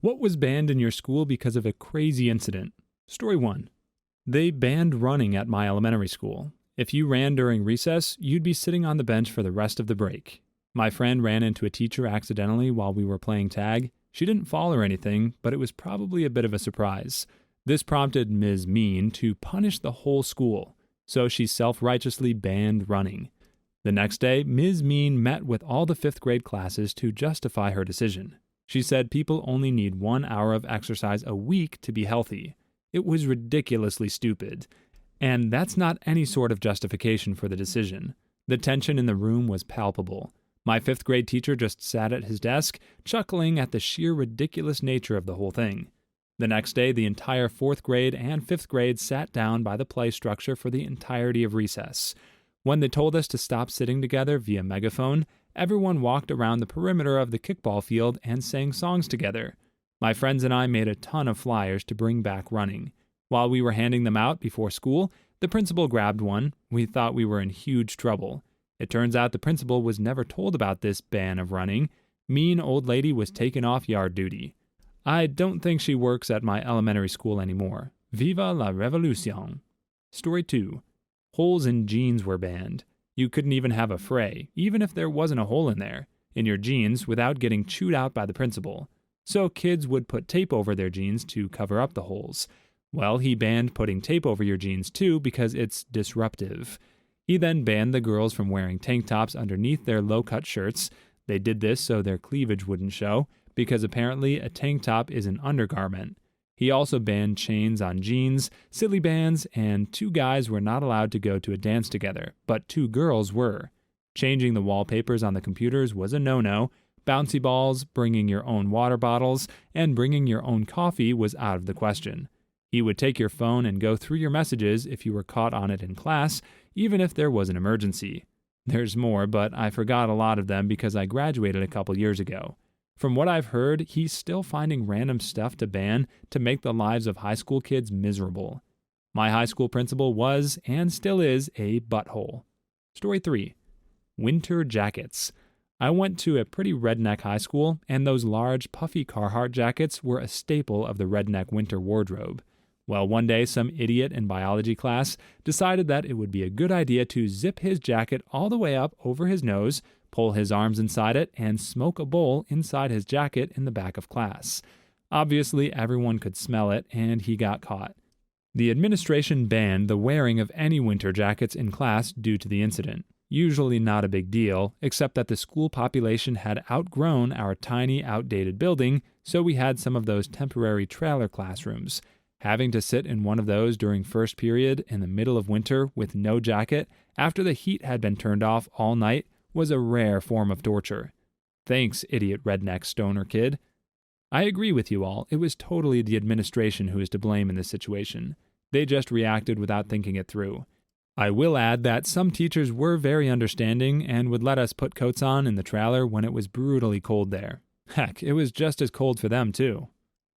What was banned in your school because of a crazy incident? Story 1. They banned running at my elementary school. If you ran during recess, you'd be sitting on the bench for the rest of the break. My friend ran into a teacher accidentally while we were playing tag. She didn't fall or anything, but it was probably a bit of a surprise. This prompted Ms. Mean to punish the whole school, so she self-righteously banned running. The next day, Ms. Mean met with all the 5th grade classes to justify her decision. She said people only need 1 hour of exercise a week to be healthy. It was ridiculously stupid. And that's not any sort of justification for the decision. The tension in the room was palpable. My 5th grade teacher just sat at his desk, chuckling at the sheer ridiculous nature of the whole thing. The next day, the entire 4th grade and 5th grade sat down by the play structure for the entirety of recess. When they told us to stop sitting together via megaphone, everyone walked around the perimeter of the kickball field and sang songs together. My friends and I made a ton of flyers to bring back running. While we were handing them out before school, the principal grabbed one. We thought we were in huge trouble. It turns out the principal was never told about this ban of running. Mean old lady was taken off yard duty. I don't think she works at my elementary school anymore. Viva la revolution. Story 2. Holes in jeans were banned. You couldn't even have a fray, even if there wasn't a hole in your jeans, without getting chewed out by the principal. So kids would put tape over their jeans to cover up the holes. Well, he banned putting tape over your jeans too because it's disruptive. He then banned the girls from wearing tank tops underneath their low-cut shirts. They did this so their cleavage wouldn't show, because apparently a tank top is an undergarment. He also banned chains on jeans, silly bands, and 2 guys were not allowed to go to a dance together, but 2 girls were. Changing the wallpapers on the computers was a no-no. Bouncy balls, bringing your own water bottles, and bringing your own coffee was out of the question. He would take your phone and go through your messages if you were caught on it in class, even if there was an emergency. There's more, but I forgot a lot of them because I graduated a couple years ago. From what I've heard, he's still finding random stuff to ban to make the lives of high school kids miserable. My high school principal was, and still is, a butthole. Story 3. Winter jackets. I went to a pretty redneck high school, and those large, puffy Carhartt jackets were a staple of the redneck winter wardrobe. Well, one day some idiot in biology class decided that it would be a good idea to zip his jacket all the way up over his nose, pull his arms inside it, and smoke a bowl inside his jacket in the back of class. Obviously, everyone could smell it, and he got caught. The administration banned the wearing of any winter jackets in class due to the incident. Usually not a big deal, except that the school population had outgrown our tiny, outdated building, so we had some of those temporary trailer classrooms. Having to sit in one of those during first period in the middle of winter with no jacket after the heat had been turned off all night was a rare form of torture. Thanks, idiot redneck stoner kid. I agree with you all. It was totally the administration who is to blame in this situation. They just reacted without thinking it through. I will add that some teachers were very understanding and would let us put coats on in the trailer when it was brutally cold there. Heck, it was just as cold for them too.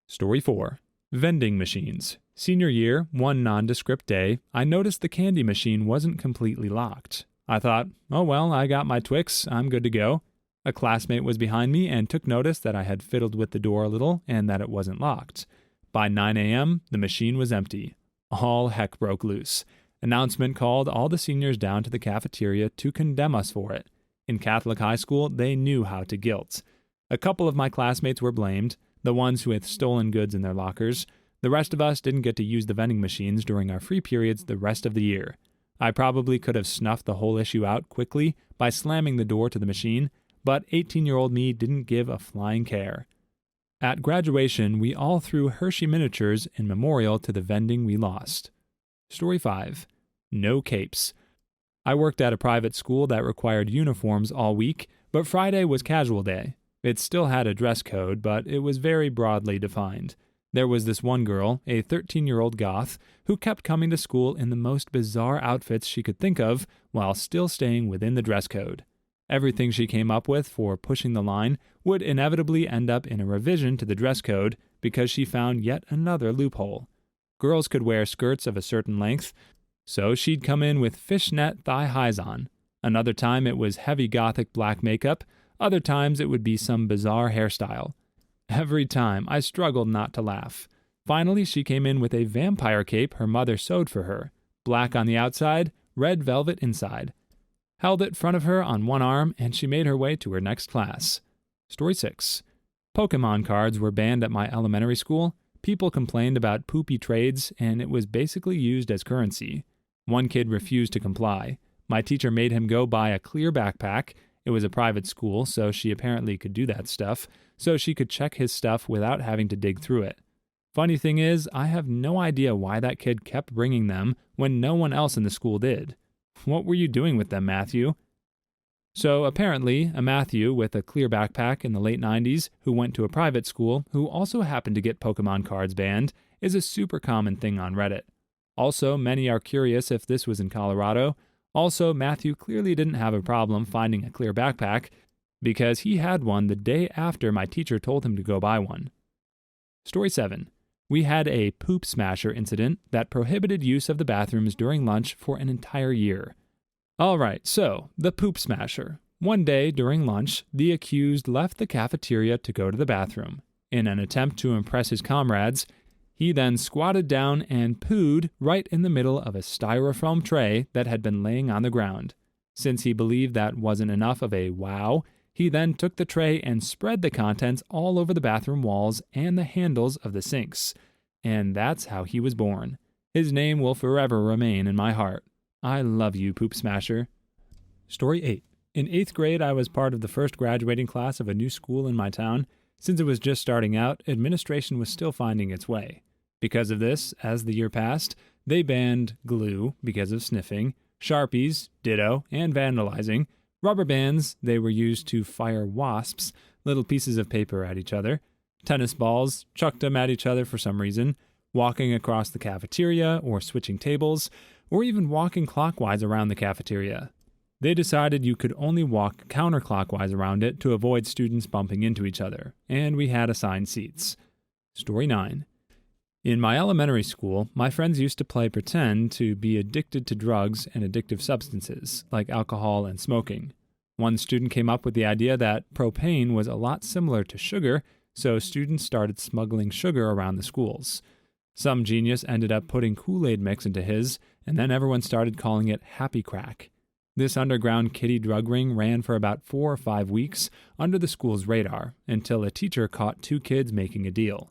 Story 4. Vending machines. Senior year, one nondescript day, I noticed the candy machine wasn't completely locked. I thought, oh well, I got my Twix, I'm good to go. A classmate was behind me and took notice that I had fiddled with the door a little and that it wasn't locked. By 9 a.m., the machine was empty. All heck broke loose. Announcement called all the seniors down to the cafeteria to condemn us for it. In Catholic high school, they knew how to guilt. A couple of my classmates were blamed, the ones who had stolen goods in their lockers. The rest of us didn't get to use the vending machines during our free periods the rest of the year. I probably could have snuffed the whole issue out quickly by slamming the door to the machine, but 18-year-old me didn't give a flying care. At graduation, we all threw Hershey miniatures in memorial to the vending we lost. Story 5. No capes. I worked at a private school that required uniforms all week, but Friday was casual day. It still had a dress code, but it was very broadly defined. There was this one girl, a 13-year-old goth, who kept coming to school in the most bizarre outfits she could think of while still staying within the dress code. Everything she came up with for pushing the line would inevitably end up in a revision to the dress code because she found yet another loophole. Girls could wear skirts of a certain length, so she'd come in with fishnet thigh-highs on. Another time it was heavy gothic black makeup, other times it would be some bizarre hairstyle. Every time, I struggled not to laugh. Finally, she came in with a vampire cape her mother sewed for her, black on the outside, red velvet inside. Held it front of her on one arm, and she made her way to her next class. Story 6. Pokemon cards were banned at my elementary school. People complained about poopy trades, and it was basically used as currency. One kid refused to comply. My teacher made him go buy a clear backpack. It was a private school, so she apparently could do that stuff, so she could check his stuff without having to dig through it. Funny thing is, I have no idea why that kid kept bringing them when no one else in the school did. What were you doing with them, Matthew? So apparently, a Matthew with a clear backpack in the late 90s who went to a private school who also happened to get Pokemon cards banned is a super common thing on Reddit. Also, many are curious if this was in Colorado. Also, Matthew clearly didn't have a problem finding a clear backpack because he had one the day after my teacher told him to go buy one. Story 7. We had a poop smasher incident that prohibited use of the bathrooms during lunch for an entire year. Alright, so, the poop smasher. One day during lunch, the accused left the cafeteria to go to the bathroom. In an attempt to impress his comrades, he then squatted down and pooed right in the middle of a styrofoam tray that had been laying on the ground. Since he believed that wasn't enough of a wow, he then took the tray and spread the contents all over the bathroom walls and the handles of the sinks. And that's how he was born. His name will forever remain in my heart. I love you, Poop Smasher. Story 8. In 8th grade, I was part of the first graduating class of a new school in my town. Since it was just starting out, administration was still finding its way. Because of this, as the year passed, they banned glue because of sniffing, Sharpies, ditto, and vandalizing, rubber bands, they were used to fire wasps, little pieces of paper at each other, tennis balls, chucked them at each other for some reason, walking across the cafeteria or switching tables, or even walking clockwise around the cafeteria. They decided you could only walk counterclockwise around it to avoid students bumping into each other, and we had assigned seats. Story 9. In my elementary school, my friends used to play pretend to be addicted to drugs and addictive substances, like alcohol and smoking. One student came up with the idea that propane was a lot similar to sugar, so students started smuggling sugar around the schools. Some genius ended up putting Kool-Aid mix into his, and then everyone started calling it Happy Crack. This underground kiddie drug ring ran for about 4 or 5 weeks under the school's radar, until a teacher caught 2 kids making a deal.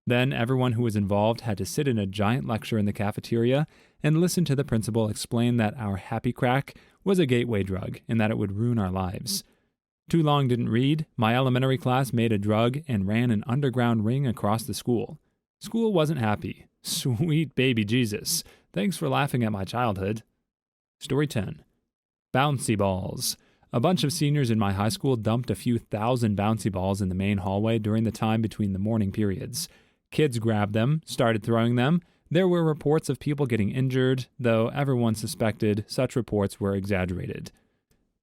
Then everyone who was involved had to sit in a giant lecture in the cafeteria and listen to the principal explain that our Happy Crack was a gateway drug and that it would ruin our lives. Too long didn't read, my elementary class made a drug and ran an underground ring across the school. School wasn't happy. Sweet baby Jesus. Thanks for laughing at my childhood. Story 10. Bouncy balls. A bunch of seniors in my high school dumped a few thousand bouncy balls in the main hallway during the time between the morning periods. Kids grabbed them, started throwing them. There were reports of people getting injured, though everyone suspected such reports were exaggerated.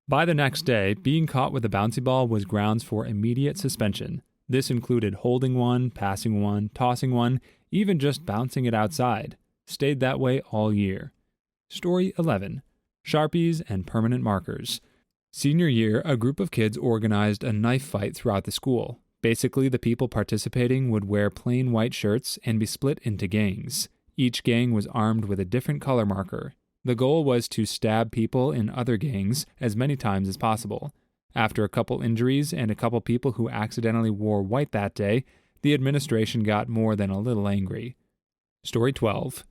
By the next day, being caught with a bouncy ball was grounds for immediate suspension. This included holding one, passing one, tossing one, even just bouncing it outside. Stayed that way all year. Story 11. Sharpies and permanent markers. Senior year, a group of kids organized a knife fight throughout the school. Basically, the people participating would wear plain white shirts and be split into gangs. Each gang was armed with a different color marker. The goal was to stab people in other gangs as many times as possible. After a couple injuries and a couple people who accidentally wore white that day, the administration got more than a little angry. Story 12.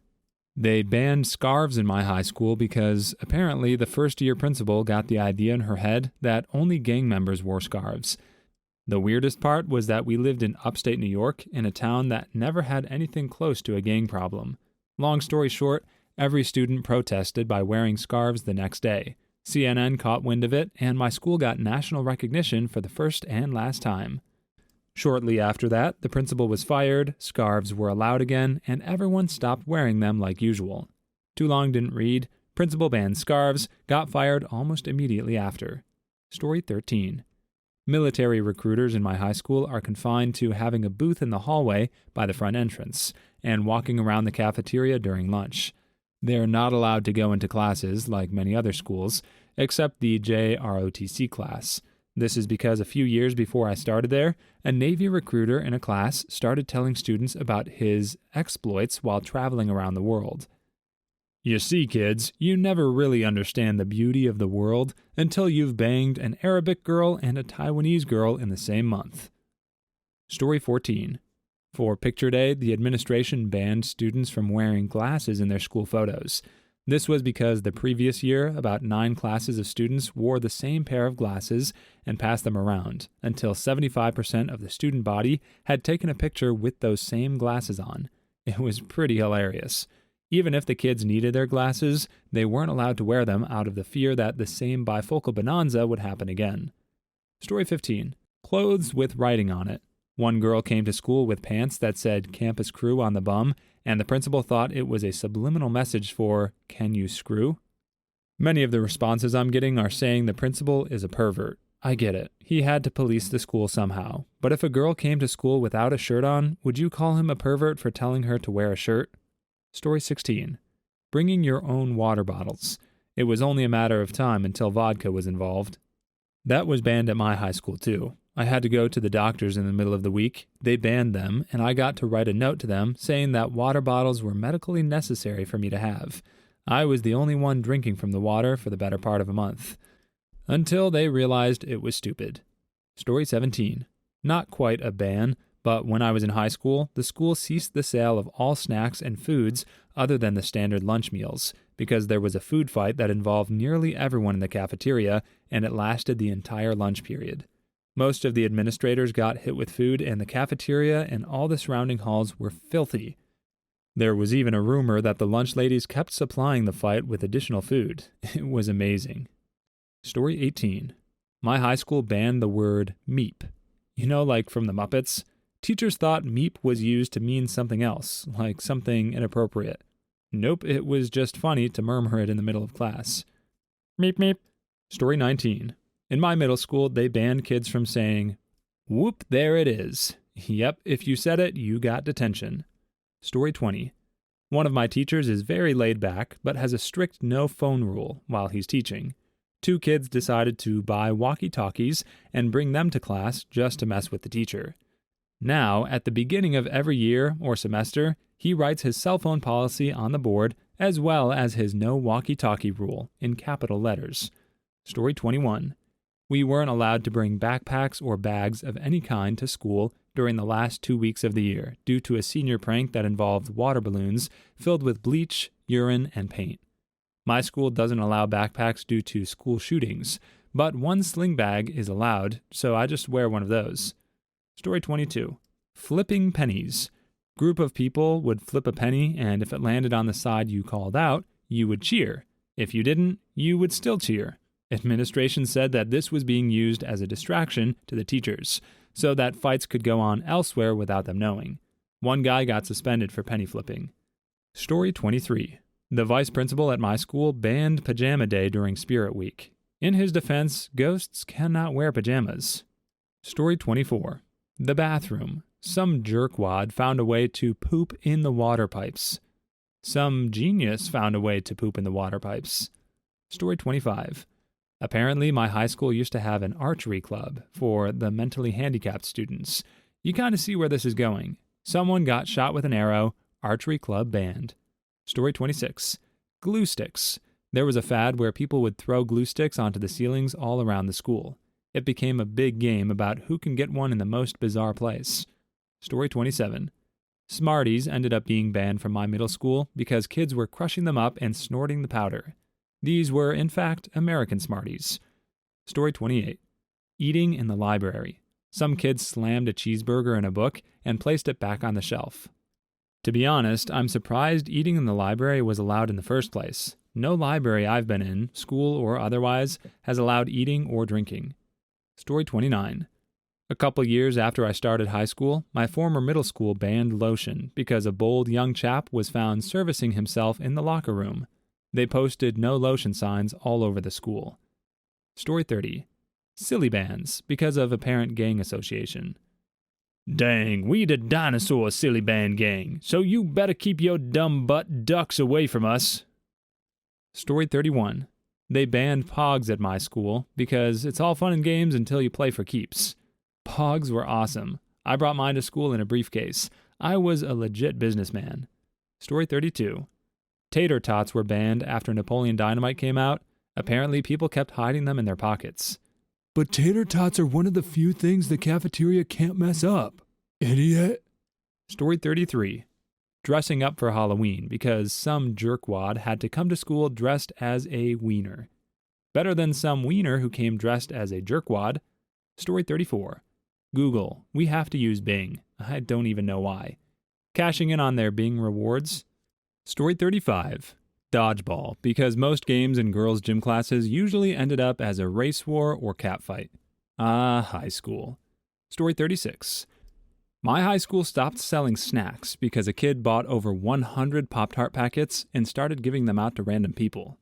They banned scarves in my high school because apparently the first-year principal got the idea in her head that only gang members wore scarves. The weirdest part was that we lived in upstate New York in a town that never had anything close to a gang problem. Long story short, every student protested by wearing scarves the next day. CNN caught wind of it, and my school got national recognition for the first and last time. Shortly after that, the principal was fired, scarves were allowed again, and everyone stopped wearing them like usual. Too long didn't read, principal banned scarves, got fired almost immediately after. Story 13. Military recruiters in my high school are confined to having a booth in the hallway by the front entrance, and walking around the cafeteria during lunch. They are not allowed to go into classes like many other schools, except the JROTC class. This is because a few years before I started there, a Navy recruiter in a class started telling students about his exploits while traveling around the world. You see, kids, you never really understand the beauty of the world until you've banged an Arabic girl and a Taiwanese girl in the same month. Story 14. For Picture Day, the administration banned students from wearing glasses in their school photos. This was because the previous year, about 9 classes of students wore the same pair of glasses and passed them around, until 75% of the student body had taken a picture with those same glasses on. It was pretty hilarious. Even if the kids needed their glasses, they weren't allowed to wear them out of the fear that the same bifocal bonanza would happen again. Story 15. Clothes with writing on it. One girl came to school with pants that said Campus Crew on the bum, and the principal thought it was a subliminal message for, "Can you screw?" Many of the responses I'm getting are saying the principal is a pervert. I get it. He had to police the school somehow. But if a girl came to school without a shirt on, would you call him a pervert for telling her to wear a shirt? Story 16. Bringing your own water bottles. It was only a matter of time until vodka was involved. That was banned at my high school too. I had to go to the doctors in the middle of the week. They banned them, and I got to write a note to them saying that water bottles were medically necessary for me to have. I was the only one drinking from the water for the better part of a month. Until they realized it was stupid. Story 17. Not quite a ban, but when I was in high school, the school ceased the sale of all snacks and foods other than the standard lunch meals, because there was a food fight that involved nearly everyone in the cafeteria, and it lasted the entire lunch period. Most of the administrators got hit with food, and the cafeteria and all the surrounding halls were filthy. There was even a rumor that the lunch ladies kept supplying the fight with additional food. It was amazing. Story 18. My high school banned the word meep. You know, like from the Muppets? Teachers thought meep was used to mean something else, like something inappropriate. Nope, it was just funny to murmur it in the middle of class. Meep meep. Story 19. In my middle school, they banned kids from saying, "Whoop, there it is." Yep, if you said it, you got detention. Story 20. One of my teachers is very laid back, but has a strict no phone rule while he's teaching. 2 kids decided to buy walkie-talkies and bring them to class just to mess with the teacher. Now, at the beginning of every year or semester, he writes his cell phone policy on the board as well as his no walkie-talkie rule in capital letters. Story 21. We weren't allowed to bring backpacks or bags of any kind to school during the last 2 weeks of the year due to a senior prank that involved water balloons filled with bleach, urine, and paint. My school doesn't allow backpacks due to school shootings, but one sling bag is allowed, so I just wear one of those. Story 22. Flipping pennies. Group of people would flip a penny, and if it landed on the side you called out, you would cheer. If you didn't, you would still cheer. Administration said that this was being used as a distraction to the teachers, so that fights could go on elsewhere without them knowing. One guy got suspended for penny flipping. Story 23. The vice principal at my school banned pajama day during Spirit Week. In his defense, ghosts cannot wear pajamas. Story 24. The bathroom. Some jerkwad found a way to poop in the water pipes. Some genius found a way to poop in the water pipes. Story 25. Apparently, my high school used to have an archery club for the mentally handicapped students. You kind of see where this is going. Someone got shot with an arrow, archery club banned. Story 26. Glue sticks. There was a fad where people would throw glue sticks onto the ceilings all around the school. It became a big game about who can get one in the most bizarre place. Story 27. Smarties ended up being banned from my middle school because kids were crushing them up and snorting the powder. These were, in fact, American Smarties. Story 28. Eating in the library. Some kids slammed a cheeseburger in a book and placed it back on the shelf. To be honest, I'm surprised eating in the library was allowed in the first place. No library I've been in, school or otherwise, has allowed eating or drinking. Story 29. A couple years after I started high school, my former middle school banned lotion because a bold young chap was found servicing himself in the locker room. They posted no lotion signs all over the school. Story 30. Silly bands because of apparent gang association. "Dang, we the dinosaur silly band gang, so you better keep your dumb butt ducks away from us." Story 31. They banned Pogs at my school because it's all fun and games until you play for keeps. Pogs were awesome. I brought mine to school in a briefcase. I was a legit businessman. Story 32. Tater tots were banned after Napoleon Dynamite came out. Apparently, people kept hiding them in their pockets. But tater tots are one of the few things the cafeteria can't mess up. Idiot. Story 33. Dressing up for Halloween because some jerkwad had to come to school dressed as a wiener. Better than some wiener who came dressed as a jerkwad. Story 34. Google, we have to use Bing. I don't even know why. Cashing in on their Bing rewards. Story 35. Dodgeball, because most games in girls' gym classes usually ended up as a race war or catfight. High school. Story 36. My high school stopped selling snacks because a kid bought over 100 Pop-Tart packets and started giving them out to random people.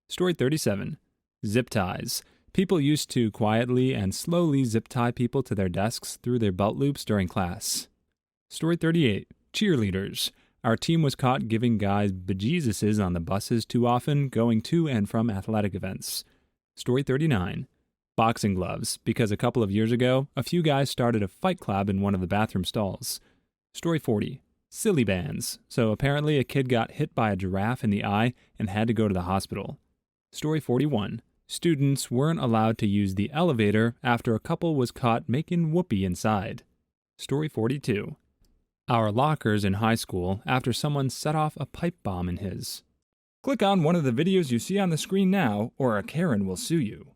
Story 37. Zip ties. People used to quietly and slowly zip tie people to their desks through their belt loops during class. Story 38. Cheerleaders. Our team was caught giving guys bejesuses on the buses too often going to and from athletic events. Story 39. Boxing gloves, because a couple of years ago, a few guys started a fight club in one of the bathroom stalls. Story 40. Silly bands. So apparently a kid got hit by a giraffe in the eye and had to go to the hospital. Story 41. Students weren't allowed to use the elevator after a couple was caught making whoopee inside. Story 42. Our lockers in high school after someone set off a pipe bomb in his. Click on one of the videos you see on the screen now, or a Karen will sue you.